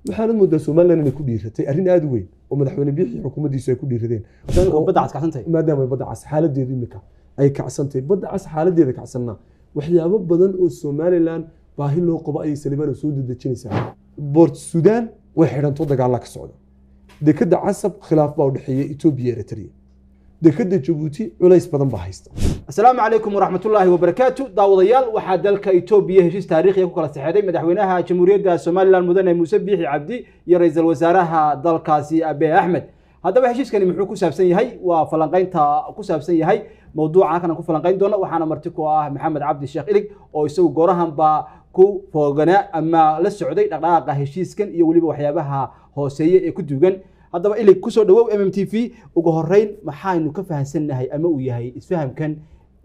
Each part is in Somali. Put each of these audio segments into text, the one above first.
waxaan moodaa Soomaaliland inay ku dhiiratay arrin aad u weyn oo madaxweyne Biixi xukuumaddiisu ay ku dhiiradeen badda cas kacsantay maadaama badda cas xaaladeedu imika ay kacsantay badda cas xaaladeeda kacsanna waxyaabo badan oo Soomaaliland baahi loo qabo ay Saleebaan soo dedejinaysaa Port Sudan way xidhanto dagaal ka socda dekada casab khilaaf baa u dhaxeeyay Ethiopia iyo Eritrea dekada Djibouti culays badan baa haysta السلام عليكم ورحمة الله وبركاته داوديال waxaa dalka Itoobiya heshiis taariikhi ku kala saxeexday madaxweynaha Jamhuuriyadda Soomaaliland mudane Muuse Biixi Cabdi iyo ra'iisul wasaaraha dalkaasi Abiy Ahmed hadaba heshiiskani muxuu ku saabsan yahay waa falanqaynta ku saabsan yahay mowduuca kan ku falanqayn doona waxaana marti ku ah Maxamed Cabdi Sheekh Ilig oo isagu goorahan ba ku foogana ama la socday dhaqdhaqaaqa heshiiskan iyo waliba waxyaabaha hooseeye ee ku duugan hadaba Ilig ku soo dhawow MMTV ugu horeyn maxaanu ka fahansanahay ama uu yahay isfahamkan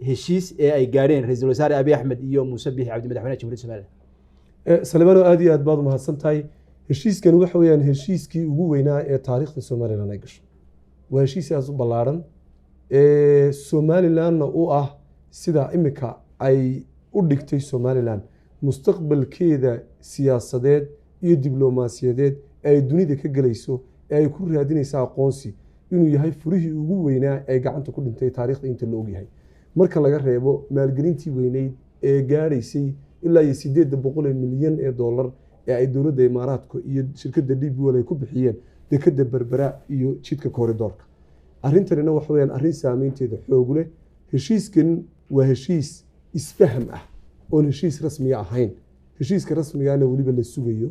heshiis ee ay gaareen ra'iisul wasaare Abiy Ahmed iyo Muuse Biixi Cabdi madaxweynaha Jamhuuriyadda Soomaaliya Saleebaan aad iyo aad baad mahadsantahay heshiiskan waxa weeyaan heshiiskii ugu weynaa ee taariikhda Soomaaliland ay gasho waa heshiis aad u ballaaran ee Soomaaliland u ah sida imika ay u dhigtay Soomaaliland mustaqbalkeeda siyaasadeed iyo diblomaasiyadeed ay dunida ka galayso ay ku raadinaysaa aqoonsi inuu yahay furihii ugu weynaa ee gacanta ku dhintay taariikhda inta la og yahay marka laga reebo maalgelintii weyneyd ee gaaraysay ilaa 800 milyan ee dollar ee ay dawladda Imaaraadka iyo shirkadda DP ay ku bixiyeen dekada Berbera iyo jidka kooridoorka arrintanina waxa weeyaan arrin saameynteeda xoog leh heshiiskan waa heshiis isfaham ah oo heshiis rasmi ahayn heshiiska rasmiga ah waliba la sugayo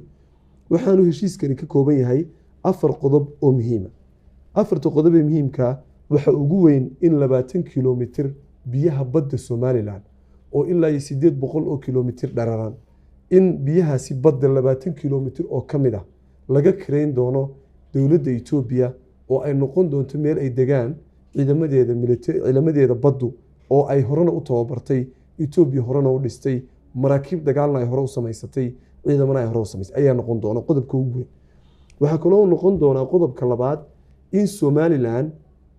waxaanu heshiiskani ka kooban yahay 4 qodob oo muhiim ah 4 qodob ee muhiimka waxa ugu weyn in 20 kilomitir biyaha badda Soomaaliland oo ilaa 800 oo kilomitir dheeraan in biyahaasi badda 20 kilomitir oo kamid ah laga kareyn doono dawladda Itoobiya oo ay noqon doonto meel ay degaan ciidamadeeda baddu oo ay horena u tababartay Itoobiya horena u dhistay maraakiib dagaalna ay hore u samaysatay ciidamana ay hore u samaysay ayaa noqon doona qodobka ugu weyn waxa kaloo noqon doona qodobka labaad in Soomaaliland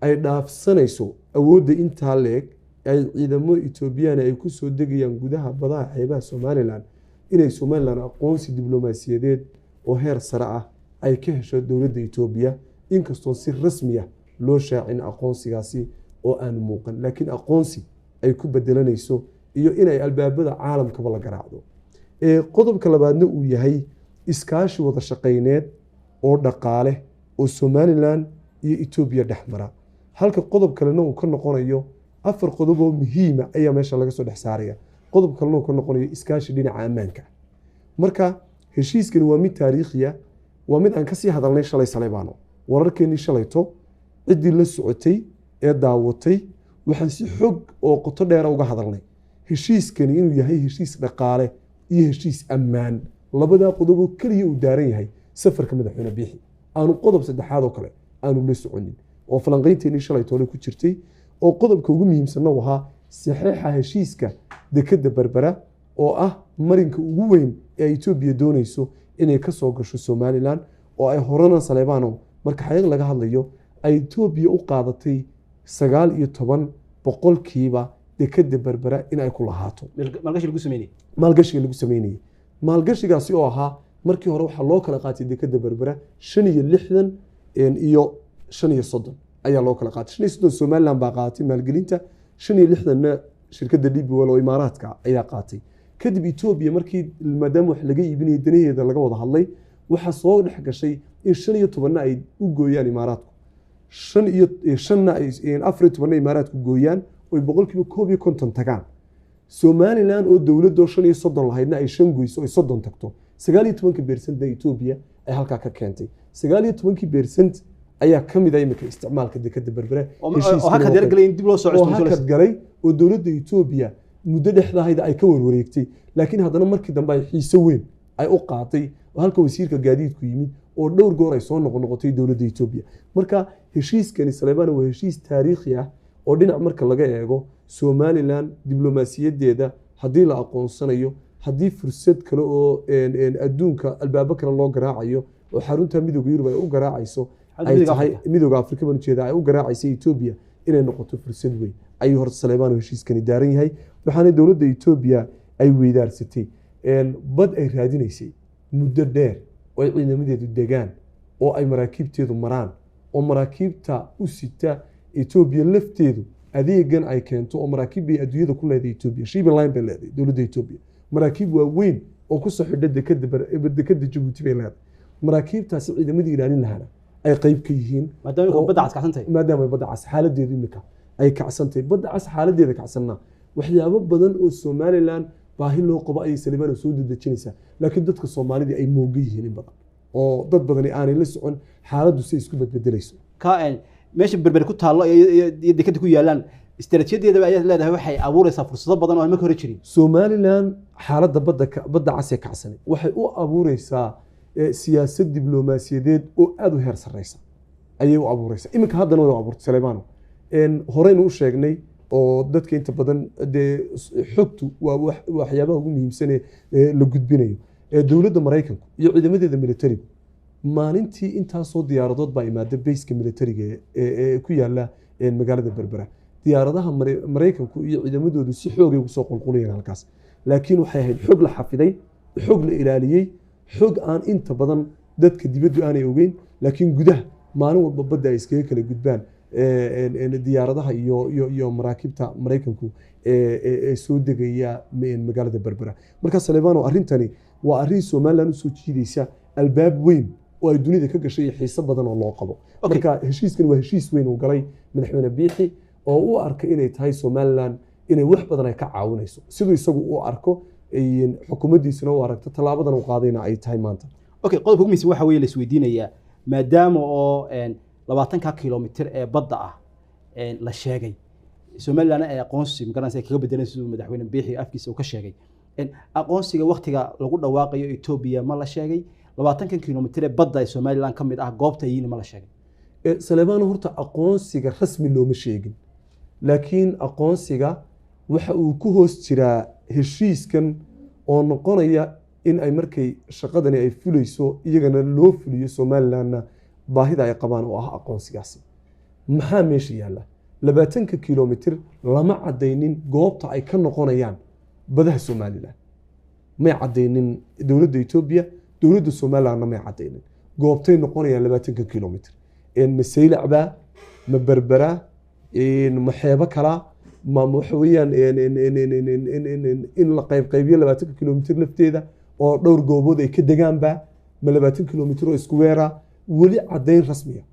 ay dhaafsanayso awoodda inta leeg ay ciidamo Itoobiyaan ay ku soo degayaan gudaha badaha xeebaha Soomaaliland inay Soomaaliland aqoonsi diblomaasiyadeed oo heer sare ah ay ka hesho dawladda Itoobiya inkastoo si rasmi ah loo shaacin aqoonsigaasi oo aan muuqan laakiin aqoonsi ay ku bedelanayso iyo inay albaabada caalamka la garaacdo qodobka labaadna uu yahay iskaashi wada shaqeyneed oo dhaqaale oo Soomaaliland iyo Itoobiya dhexmara halka qodob kalena uu ka noqonayo 4 qodob oo muhiim ah ayaa meesha laga soo dhex saaraya qodob kalena uu ka noqonayo iskaashi dhinaca ammaanka marka heshiiskan waa mid taariikhi ah waa mid aan ka sii hadalnay shalay Saleebaan wararkeeni shalayto cidii la socotay ee daawatay waxaan si xog oo qoto dheer uga hadalnay heshiiskan inuu yahay heshiis dhaqaale iyo heshiis ammaan labada qodob oo kaliya uu daaran yahay safarka madaxweyne Biixi aanu qodob saddexaad oo kale aanu la soconin oo falanqaynteeni shalayto ku jirtay oo qodobka ugu muhiimsan waxa saxiixa heshiiska dekada Berbera oo ah marinka ugu weyn ee Itoobiya doonayso inay ka soo gasho Soomaaliland oo ay horena Saleebaan marka xaqiiq laga hadlayo ay Itoobiya u qaadatay 19% dekada Berbera in ay ku lahaato maalgashi lagu sameeyay maalgashigaasi oo ahaa markii hore waxa loo kala qaatay dekada Berbera 65 iyo 35 ayaa loo kala qaatay 35 Soomaaliland baa qaatay maalgelinta 65na shirkadda DP oo Imaaraadka ayaa qaatay kadib Itoobiya markii maadaama wax laga iibinay danaheeda laga wada hadlay waxa soo dhex gashay in 15na ay u gooyaan Imaaraadku 5na ay 14na Imaaraadku gooyaan oo 100% tagaan Soomaaliland oo dawladda 35 lahaydna ay 5 goyso oo 30 tagto 19% Itoobiya ay halka ka keentay 19% ayaa kamid ah imika isticmaalka dekada Berbera oo halka dirgalay dib loo soo cusboonaysiiyay oo dawladda Itoobiya muddo dhexdaayda ay ka warwareegtay laakiin haddana markii dambe ay xiiso weyn ay u qaatay oo halka wasiirka gaadiidku yimid oo dhowr goor ay soo noqotay dawladda Itoobiya marka heshiiskani Saleebaan waa heshiis taariikhi ah oo dhinac marka laga eego Soomaaliland diblomaasiyadeeda hadii la aqoonsanayo hadii fursad kale oo adduunka albaabo kale loo garaacayo oo xarunta midowga Yurub ay u garaacayso ay tahay midowga Afrika banjeeda ay u garaacayso Itoobiya inay noqoto fursad weyn ay hor Saleebaan heshiiskani daaran yahay waxaana dawladda Itoobiya ay weydaarsatay bad ay raadinaysay muddo dheer oo ay ciidamadeedu degaan oo ay maraakiibteedu maraan oo maraakiibta u sita Ethiopia lafteedu adeegan ay keento oo maraakiib bay adduunyada ku leedahay Ethiopia shipping line bay leedahay dowladda Ethiopia maraakiib waaweyn oo ku soo xidha dekada Djibouti bay leedahay maraakiibtaasi ciidamadii ilaalin lahaana ay qayb ka yihiin maadaama badda cas kacsan tahay maadaama badda cas xaaladeedu imika ay kacsan tahay badda cas xaaladeeda kacsanna waxyaabo badan oo Somaliland baahi loo qabo ay Saleebaan soo dedejinaysa laakiin dadka Soomaalida ay mooga yihiin in badan oo dad badan aanay la socon xaaladdu si isku bedbedelayso ka meesha berber ku taalo iyo dekada ku yaalaan istaraatiijiyadeeda ay leedahay waxay abuuraysaa fursado badan oo aan ma hore jirin Somaliland xaaladda badda cas ee kacsan waxay u abuuraysaa siyaasad diblomaasiyadeed oo aad u heer sareysa ayay u abuuraysaa imika haddana way abuurtay Saleebaan horeyna u sheegnay oo dadka inta badan xogtu waa waxyaabaha ugu muhiimsan ee la gudbinayo dowladda Mareykanka iyo ciidamadeeda militariga maalintii intaasoo diyaaradood baa imaada bayska militariga ee ku yaala magaalada Berbera diyaaradaha Mareykanku iyo ciidamadoodu si xoog ay ugu soo qulqulayeen halkaas laakiin waxay ahayd xog la xafiday xog la ilaaliyay xog aan inta badan dadka dibaddu aanay ogeyn laakiin gudaha maalin walba badda ay iskaga kala gudbaan diyaaradaha iyo maraakiibta Mareykanku ee soo degaya magaalada Berbera marka Saleebaan arrintani waa arrin Somaliland u soo jiidaysa albaab weyn oo ay dunida ka gashay xiiso badan oo loo qabo marka heshiiskan waa heshiis weyn oo galay madaxweyne Biixi oo uu arkay inay tahay Somaliland inay wax badan ay ka caawinayso sidoo isagu uu arko xukuumaddiisuna uu aragto talaabadan uu qaadayna ay tahay maanta qodobka ugu muhiimsan waxa weeye la isweydiinayaa maadaama oo 20 kilomitir ee badda ah la sheegay Somaliland ay aqoonsi magaranaysa kaga bedelayso madaxweyne Biixi afkiisa uu ka sheegay aqoonsiga waqtiga lagu dhawaaqayo Ethiopia ma la sheegay 20 kilomitir ee badda ee Somaliland ka mid ah goobta yiina ma la sheegay Saleebaan horta aqoonsiga rasmi looma sheegin laakiin aqoonsiga waxa uu ku hoos jiraa heshiiskan oo noqonaya in ay markay shaqadani ay fulayso iyagana loo fuliyo Somalilandna baahida ay qabaan oo ah aqoonsigaasi maxaa meesha yaala 20 kilomitir lama cadeynin goobta ay ka noqonayaan badaha Somaliland ma cadeynin dowladda Ethiopia dowladda Somaliland ma cadeynin goobtay noqonayaan 20 kilomitir masaylacba ma Berbera ma xeebo kala ma waxa weeyaan in la qaybiyo 20 kilomitir lafteeda oo dhowr goobood ay ka degaanba ma 20 kilomitir oo isku weera wali cadeyn rasmi ah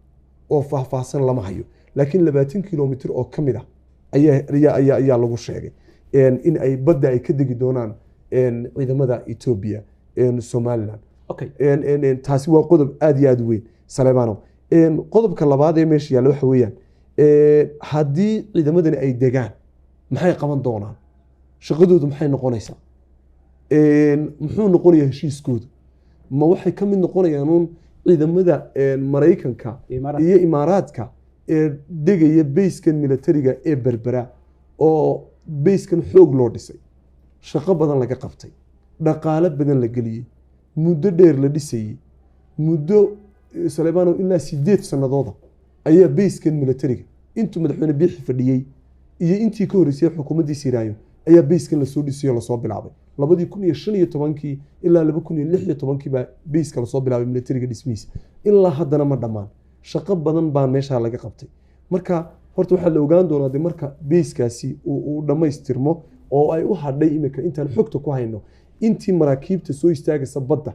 oo faahfaahsan lama hayo laakiin 20 kilomitir oo kamid ah ayaa lagu sheegay in ay badda ay ka degi doonaan ciidamada Ethiopia Somaliland taasi waa qodob aad iyo aad weyn Saleebaan qodobka labaad ee meesha yaala waxa weeyaan haddii ciidamadani ay degaan maxay qaban doonaan shaqadoodu maxay noqonaysaa muxuu noqonayaa heshiiskoodu ma waxay ka mid noqonayaan ciidamada Mareykanka iyo Imaaraadka ee degaya bayskan militariga ee Berbera oo bayskan xoog loo dhisay shaqo badan laga qabtay dhaqaale badan la geliyay muddo dheer la dhisayay muddo Saleebaan ilaa 8 sanadood ayaa bayskan militariga intuu madaxweyne Biixi fadhiyay iyo intii ka horeysay xukuumaddii Siraayo ayaa bayskan la soo dhisay oo la soo bilaabay 2015 ilaa 2016 baa bayska la soo bilaabay militariga dhismihiisa ilaa haddana ma dhamaan shaqo badan baa meesha laga qabtay marka horta waxa la ogaan doonaa marka bayskaasi uu dhameystirmo oo ay u hadhay imika intaan xogta ku hayno intii maraakiibta soo istaagaysa badda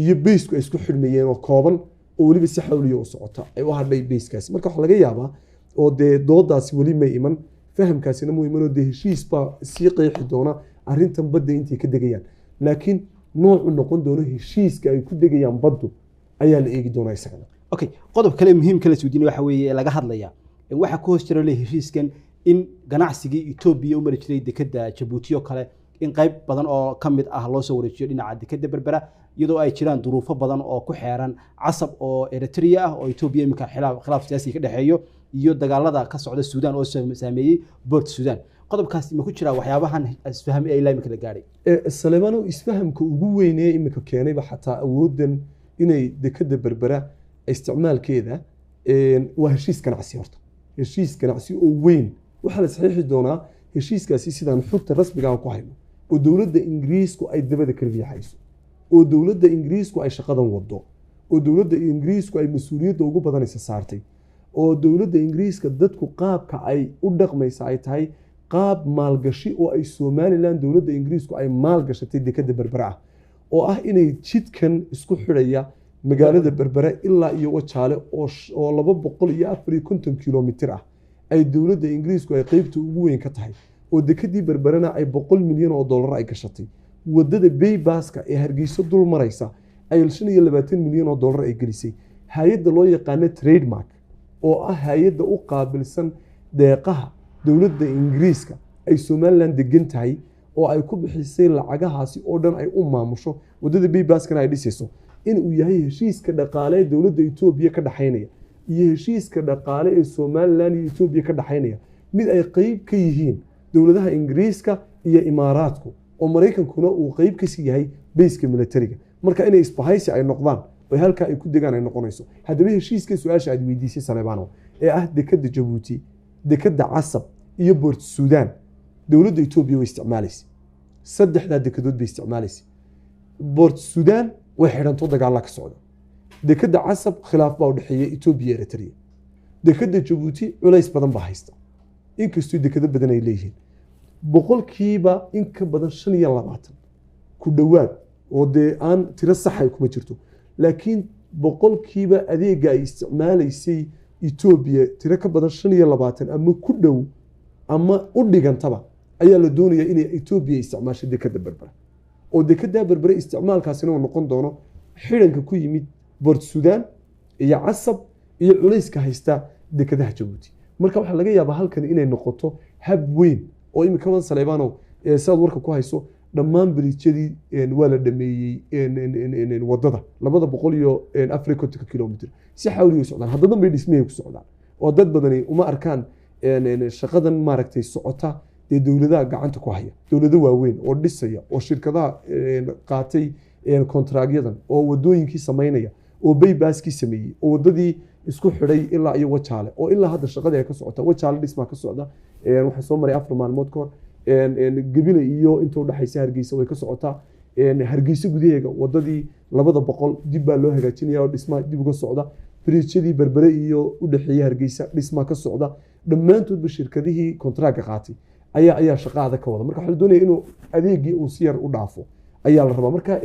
iyo baysku ay isku xidhmayeen oo kooban oo waliba si xawliyo u socota ay u hadhay bayskaasi marka waxa laga yaabaa oo doodaasi wali ma iman fahamkaasina muu iman oo heshiis baa sii qeexi doona arrintan badda intii ka degayaan laakiin noocu noqon doono heshiiska ay ku degayaan baddu ayaa la eegi doonaa isagana qodob kale muhiim kala suudin waxa weeye laga hadlaya waxa ku hoos jira heshiiskan in ganacsiga Ethiopia u mari jiray dekada Djibouti oo kale in qayb badan oo kamid ah loo soo wareejiyo dhinaca dekada Berbera iyadoo ay jiraan duruufo badan oo ku xeeran casab oo Eritrea ah oo Ethiopia imika khilaaf siyaasi ka dhaxeeyo iyo dagaalada ka socda Suudaan oo saameeyay Port Sudan qodobkaasi ma ku jira waxyaabahan isfaham ee ilaa imika la gaaray Saleebaan isfahamka ugu weyn ee imika keenayba xataa awoodan inay dekada Berbera isticmaalkeeda waa heshiis ganacsi horta heshiis ganacsi oo weyn waxa la saxiixi doonaa heshiiskaasi sidaan xogta rasmiga ah ku hayno oo dowladda Ingiriisku ay dabada ka riixayso oo dowladda ingiriisku ay shaqadan wado oo dowladda ingiriisku ay mas-uuliyadda ugu badanaysa saartay oo dowladda ingiriiska dadku qaabka ay u dhaqmaysa ay tahay qaab maalgashi oo ay Somaliland dowladda ingiriisku ay maalgashatay dekada berbera ah oo ah inay jidkan isku xidhaya magaalada berbera ilaa iyo Wajaale oo 240 kilomitir ah ay dowladda ingiriisku ay qaybta ugu weyn ka tahay oo dekadii berberana ay 100 milyan oo dollar ay gashatay wadada Baybaska ee Hargeysa dul maraysa ay 25 milyan oo dollar ay gelisay hay'adda loo yaqaan trademark oo ah hay'adda u qaabilsan deeqaha dowladda ingiriiska ay Somaliland degan tahay oo ay ku bixisay lacagahaasi oo dhan ay u maamusho wadada Baybaska ay dhisayso in uu yahay heshiiska dhaqaale ee dowladda Itoobiya ka dhaxaynaya iyo heshiiska dhaqaale ee Somaliland iyo Itoobiya ka dhaxaynaya mid ay qayb ka yihiin dowladaha ingiriiska iyo imaaraadku oo Mareykankuna uu qayb ka yahay bayska militariga marka inay isbahaysi ay noqdaan oo halka ay ku degaan ay noqonayso haddaba heshiiska su'aasha aad weydiisay Saleebano ee ah dekada Djibouti dekada Casab iyo Port Sudan dowladda Itoobiya way isticmaalaysaa saddexda dekadood bay isticmaalaysaa Port Sudan way xidhanto dagaal ka socda dekada Casab khilaaf baa u dhaxeeya Itoobiya iyo Eritrea dekada Djibouti culays badan baa haysta inkastoo dekada badan ay leeyihiin boqolkiiba in ka badan 25 ku dhawaad oo aan tiro sax ah kuma jirto laakiin boqolkiiba adeega ay isticmaalaysay Itoobiya tiro ka badan 25 ama ku dhow ama u dhigantaba ayaa la doonayaa in Itoobiya isticmaasho dekada berbera oo dekada berbera isticmaalkaasina uu noqon doono xiranka ku yimid Port Sudan iyo Casab iyo culayska haysta dekadaha Djibouti marka waxa laga yaabaa halkan inay noqoto hab weyn oo imika wada Saleebano saad warka ku hayso dhammaan bariijadii waa la dhameeyay wadada 240 kilomitir si xawli u socdaan haddana bay dhismay ku socdaan oo dad badani uma arkaan shaqadan maaragtay socota ee dowladaha gacanta ku haya dowlado waaweyn oo dhisaya oo shirkadaha qaatay kontraagyadan oo wadooyinkii sameynaya oo Baybaskii sameeyay oo wadadii isku xidhay ilaa iyo Wajaale oo ilaa hadda shaqada ay ka socota Wajaale dhisma ka socda waxa soo maray 4 maalmood ka hor Gabile iyo inta u dhaxaysa Hargeysa way ka socotaa Hargeysa gudaheega wadadii 200 dib baa loo hagaajinaya oo dhisma dib uga socda bariijadii berbere iyo u dhaxeeya Hargeysa dhisma ka socda dhammaantoodba shirkadihii kontraag qaatay ayaa shaqada ka wada marka waxa la doonayaa inuu adeegii uu si yar u dhaafo ayaa la rabaa marka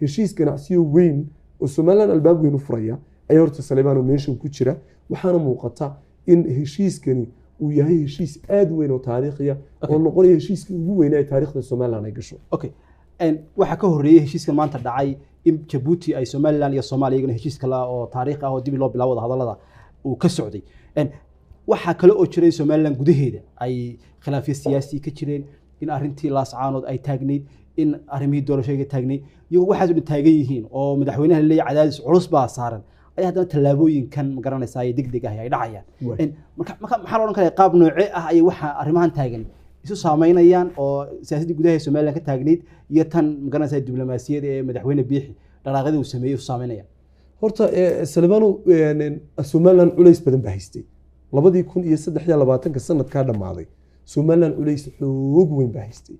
heshiis ganacsiyo weyn oo Somaliland albaab weyn u furaya ay horta Saleebano meeshan ku jira waxaana muuqata in heshiiskani uu yahay heshiis aad weyn oo taariikhi ah oo noqonaya heshiiskii ugu weyn ee taariikhda Somaliland ay gasho waxa ka horeeyay heshiiskan maanta dhacay in Djibouti ay Somaliland iyo Soomaaliya iyaguna heshiis kale oo taariikhi ah oo dib loo bilaabo hadallada uu ka socday waxa kale oo jiray Somaliland gudaheeda ay khilaafyo siyaasi ka jireen in arintii laascaanood ay taagneyd in arrimihii doorashada taagneyd iyo waxaas u taagan yihiin oo madaxweynaha leeyahay cadaadis culus baa saaran ay haddana talaabooyinkan ma garanaysaa ay degdeg ah ay dhacayaan marka maxaa loo kale qaab noocee ah ay waxa arrimahan taagan isu saameynayaan oo siyaasadda gudaha Somaliland ka taagneyd iyo tan ma garanaysaa diblomaasiyadda ee madaxweyne Biixi dhaqaaqada uu sameeyay isu saameynayaan horta Saleebano Somaliland culays badan baa haystay 2023 sanadka dhamaaday Somaliland culays xoog weyn baa haystay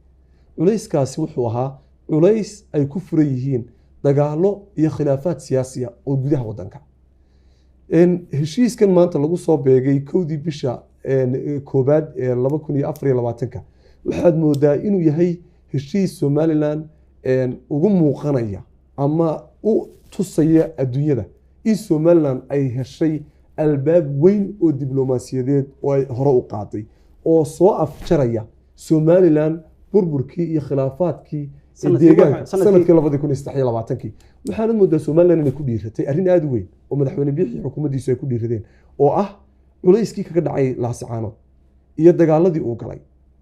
culayskaasi wuxuu ahaa culays ay ku furan yihiin dagaalo iyo khilaafaad siyaasi ah oo gudaha wadanka heshiiskan maanta lagu soo beegay 1 bisha koobaad ee 2024 waxaad moodaa inuu yahay heshiis Somaliland ugu muuqanaya ama u tusaya adduunyada in Somaliland ay heshay albaab weyn oo diblomaasiyadeed oo ay hore u qaaday oo soo afjaraya Somaliland burburkii iyo khilaafaadkii deegaanka sanadkii 2023 waxaana moodaa Somaliland inay ku dhiiratay arrin aad u weyn oo madaxweyne Biixi xukuumaddiisu ay ku dhiiradeen oo ah culayskii kaga dhacay laascaanood iyo dagaaladii uu galay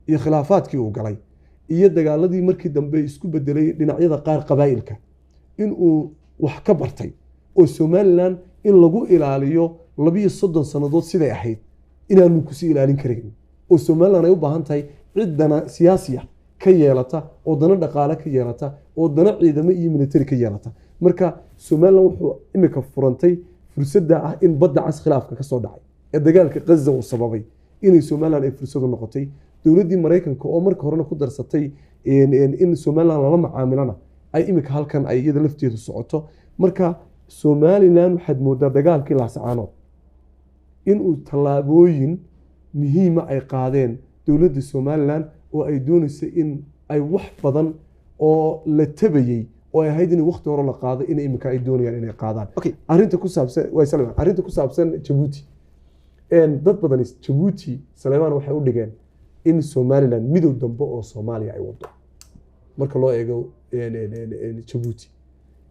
iyo khilaafaadkii uu galay iyo dagaaladii markii dambe isku bedelay dhinacyada qaar qabaa'ilka in uu wax ka bartay oo Somaliland in lagu ilaaliyo 32 sanadood siday ahayd inaanu ku sii ilaalin karin oo Somaliland ay u baahan tahay ciidana siyaasi ah ka yeelata oo dana dhaqaale ka yeelata oo dana ciidamo iyo military ka yeelata marka Somaliland wuxuu imika furantay fursadda ah in badda cas khilaafka ka soo dhacay ee dagaalka Gaza uu sababay in Somaliland ay fursad u noqotay dowladdii Mareykanka oo marka horena ku darsatay in Somaliland lala macaamilana ay imika halkan ay iyada lafteedu socoto marka somalilan waxaad moodaa dagaalkii laascaanood inuu tallaabooyin muhiima ay qaadeen dowladda somalilan oo ay doonaysa in ay wax badan oo la tabayey oo ay ahayd in waqti hore la qaado in imika ay doonayaan inay qaadaan arrinta ku saabsan Djibouti dad badan Djibouti Saleemaan waxay u dhigeen in somalilan midow dambe oo Soomaaliya ay wado marka loo eego Djibouti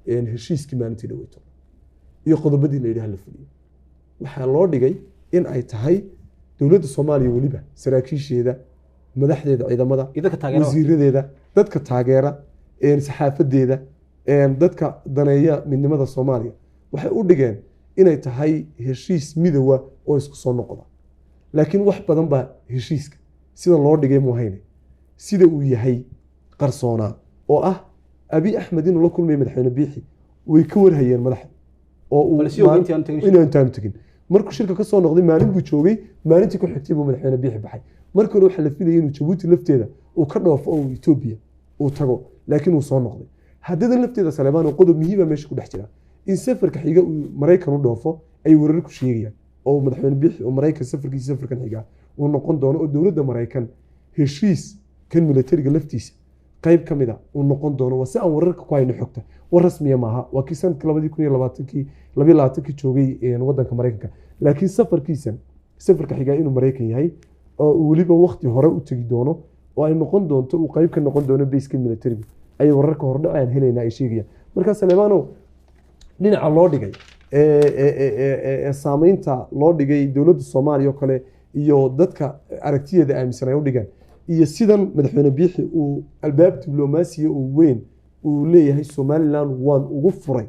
heshiiskii maalintii dhaweyto iyo qodobadii la yidhaah la fuliyey waxaa loo dhigay in ay tahay dowladda Soomaaliya weliba saraakiisheeda madaxdeeda ciidamada wasiiradeeda dadka taageera saxaafadeeda dadka daneeya midnimada Soomaaliya waxay u dhigeen inay tahay heshiis midowa oo isku soo noqda laakiin wax badan baa heshiiska sida loo dhigay muhiim sida uu yahay qarsoona oo ah Abiy Ahmed inuu la kulmay madaxweyne Biixi way ka warhayeen madaxda oo uu intaan tagin markuu shirka ka soo noqday maalin buu joogay maalintii ku xigtay buu madaxweyne Biixi baxay markii hore waxa la filayay inuu Djibouti lafteeda uu ka dhoofo oo Ethiopia uu tago laakiin uu soo noqday haddana lafteeda Saleemaan oo qodob muhiim ah meesha ku dhex jira in safarka xiga uu Mareykan u dhoofo ay warar ku sheegayaan oo madaxweyne Biixi oo Mareykan safarkan xiga uu noqon doono oo dowladda Mareykan heshiis kan militariga laftiisa qayb kamid ah uu noqon doono waa si aan wararka ku hayno xogta war rasmi maaha waa kii sanadkii 2022 joogay wadanka Mareykanka laakiin safarka xiga inuu Mareykan yahay oo waliba waqti hore u tagi doono oo ay noqon doonto uu qayb ka noqon doono base militariga ay wararka hore dhacayaan helayna ay sheegayaan marka Saleemaano dhinaca loo dhigay saameynta loo dhigay dowladda Soomaaliya oo kale iyo dadka aragtiyeeda aaminsan ay u dhigaan iyo sidan madaxweyne Biixi uu albaab diblomaasiya uu weyn uu leeyahay Somaliland waan ugu furay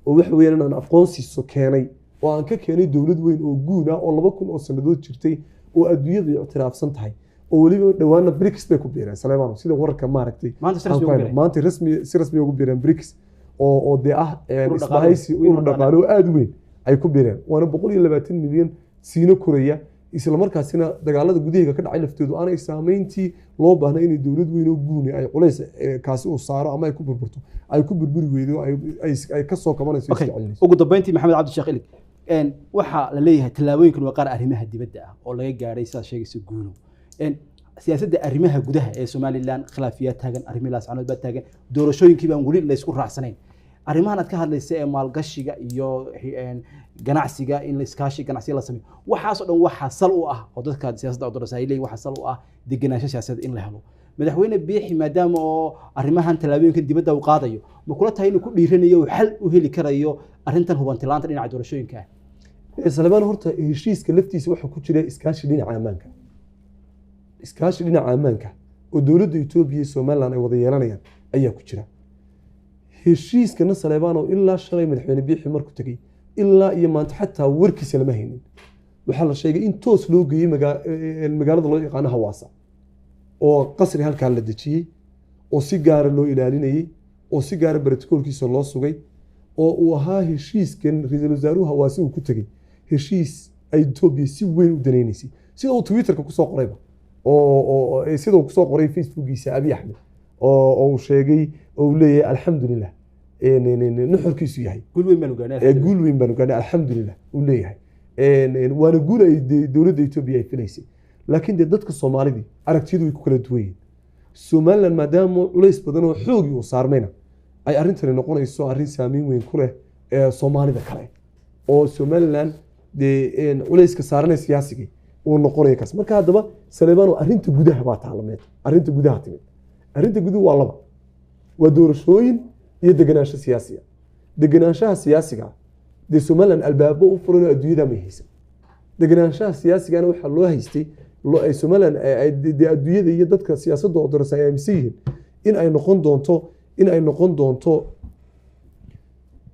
oo wax weeyaan aan aqoonsiiso keenay oo aan ka keenay dowlad weyn oo guun ah oo 2000 oo sanadood jirtay oo adduunyada ictiraafsan tahay oo waliba dhawaana BRICS bay ku biireen Saleemaan sida wararka maaragtay maanta rasmi ugu biireen BRICS oo de isbahaysi ur dhaqaale aad weyn ay ku biireen waana 120 milyan siino koraya isla markaasina dagaalada gudaheega ka dhacay laftoodu aanay saameyntii loo baahnay in dowlad weyn oo guuni ay culays kaasi u saaro ama ay ku burburto ay ku burburi weydo ay ka soo kabanayso ugu dambeyntii Maxamed Cabdi Sheekh Ilig waxa la leeyahay talaabooyinkan waa qaar arrimaha dibadda ah oo laga gaaray sida sheegaysa guuno siyaasadda arrimaha gudaha ee Somaliland khilaafiyaad taagan arrimaha laascanood baa taagan doorashooyinkii baan wali la isku raacsanayn arrimahan aad ka hadlaysa ee maalgashiga iyo ganacsiga in la iskaashi ganacsiga la sameeyo waxaas oo dhan waxa sal u ah oo dadka siyaasadda doorashada ay leeyihiin waxa sal u ah deganaansho siyaasadeed in la helo madaxweyne Biixi maadaama oo arrimahan talaabooyinka dibadda uu qaadayo ma kula tahay inuu ku dhiiranayo xal u heli karayo arrintan hubantilaanta dhinaca doorashooyinka Saleemaan horta heshiiska laftiisa waxa ku jira iskaashi dhinaca ammaanka oo dowladda Itoobiya iyo Somaliland ay wada yeelanayaan ayaa ku jira heshiiskana Saleemaan oo ilaa shalay madaxweyne Biixi markuu tagay ilaa iyo maanta xataa warkiisa lama haynin waxa la sheegay in toos loo geeyay magaalada loo yaqaan Hawaasa oo qasri halka la dejiyay oo si gaar loo ilaalinayay oo si gaar baratokolkiisa loo sugay oo uu ahaa heshiiskan ra'iisul wasaaruhu Hawaasa uu ku tagay heshiis ay Itoobiya si weyn u daneeysay sida uu Twitterka ku soo qorayba oo sida uu ku soo qoray Facebookiisa Abiy Ahmed oo sheegay oo leeyahay alxamdulillah nuxurkiisu yahay guul weyn baan gaadhay alxamdulillah uu leeyahay waana guul ay dowladda Itoobiya ay filaysay laakiin dadka Soomaalida aragtiyadu way ku kala duwan yihiin Somaliland maadaama culays badan oo xoog uu saarmayna ay arrintan noqonayso arrin saameyn weyn ku leh Soomaalida kale oo Somaliland culayska saaranay siyaasiga uu noqonayo kaas marka hadaba Saleemaan arrinta gudaha baa taalameed arrinta gudaha timid arrinta guduhu waa laba waa doorashooyin iyo deganaansho siyaasiga deganaanshaha siyaasiga Somaliland albaabo u furan adduunyada ma haysan deganaanshaha siyaasigana waxa loo haystay ay Somaliland adduunyada iyo dadka siyaasadda oo doorasho ay aaminsan in ay noqon doonto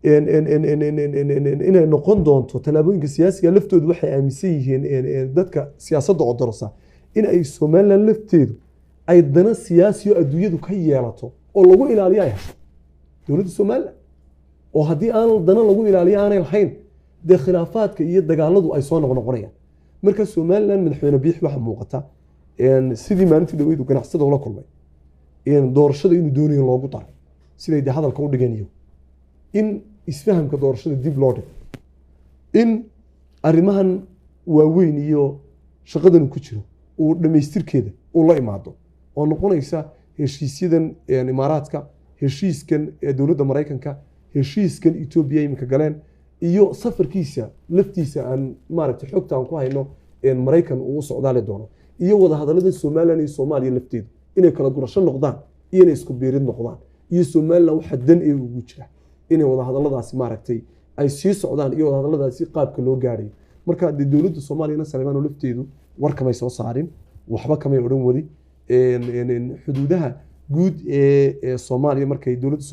inay noqon doonto talaabooyinka siyaasiga laftoodu waxay aaminsan yihiin dadka siyaasadda oo doorasho in ay Somaliland lafteedu ay dana siyaasi oo adduunyadu ka yeelato oo lagu ilaaliyo ay hayso dowladda Somaliland oo haddii aan dana lagu ilaaliyo aanay lahayn khilaafaadka iyo dagaaladu ay soo noqonayaan marka Somaliland madaxweyne Biixi waxa muuqata sidii maalintii dhaweyd ganacsada ula kulmay doorashada inuu doonayo loogu daray siday de hadalka u dhiganayo in isfahamka doorashada dib loo dhigo in arrimahan waaweyn iyo shaqadan ku jiro uu dhamaystirkeeda uu la imaado oo noqonaysa heshiisyadan imaaraadka heshiiskan dowladda Mareykanka heshiiskan Ethiopia imika galeen iyo safarkiisa laftiisa aan maaragtay xogta aan ku hayno Mareykan uu socdaale doono iyo wada hadallada Soomaaliland iyo Soomaaliya lafteedu inay kala gurasho noqdaan iyo inay isku biirin noqdaan iyo Soomaaliland waxa dan ay ugu jira inay wada hadalladaasi maaragtay ay sii socdaan iyo wada hadalladaasi qaabka loo gaaray marka dowladda Soomaaliya Salmaan lafteedu war kamay soo saarin waxba kamay oran wali xuduudaha guud ee Soomaaliya markay dowladda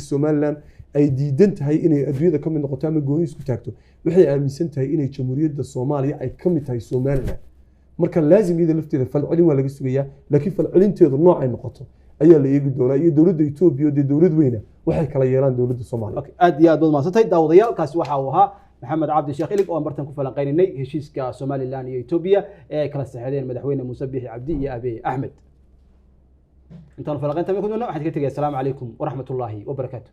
Soomaaliland ay diidan tahay inay adduunyada ka mid noqoto ama gooni isku taagto waxay aaminsan tahay inay jamhuuriyadda Soomaaliya ay ka mid tahay Soomaaliland marka laazim iyada lafteeda falcelin waa laga sugayaa laakiin falcelinteedu nooc ay noqoto ayaa la eegi doonaa iyo dowladda Itoobiya oo dowlad weyn waxay kala yeelaan dowladda Soomaaliya aad iyo aad baad maasantay daawadayaal kaasi waxa uu ahaa محمد عبد الشيخ إليك oo martan ku falanqeynay heshiiska Somaliland iyo Ethiopia ee kala saxeeyeen madaxweyne Muuse Biixi Cabdi iyo Abiy Ahmed intaan falanqeynta ma ku doonaa waxaan ka tagay assalaamu calaykum wa rahmatullaahi wa barakaatuh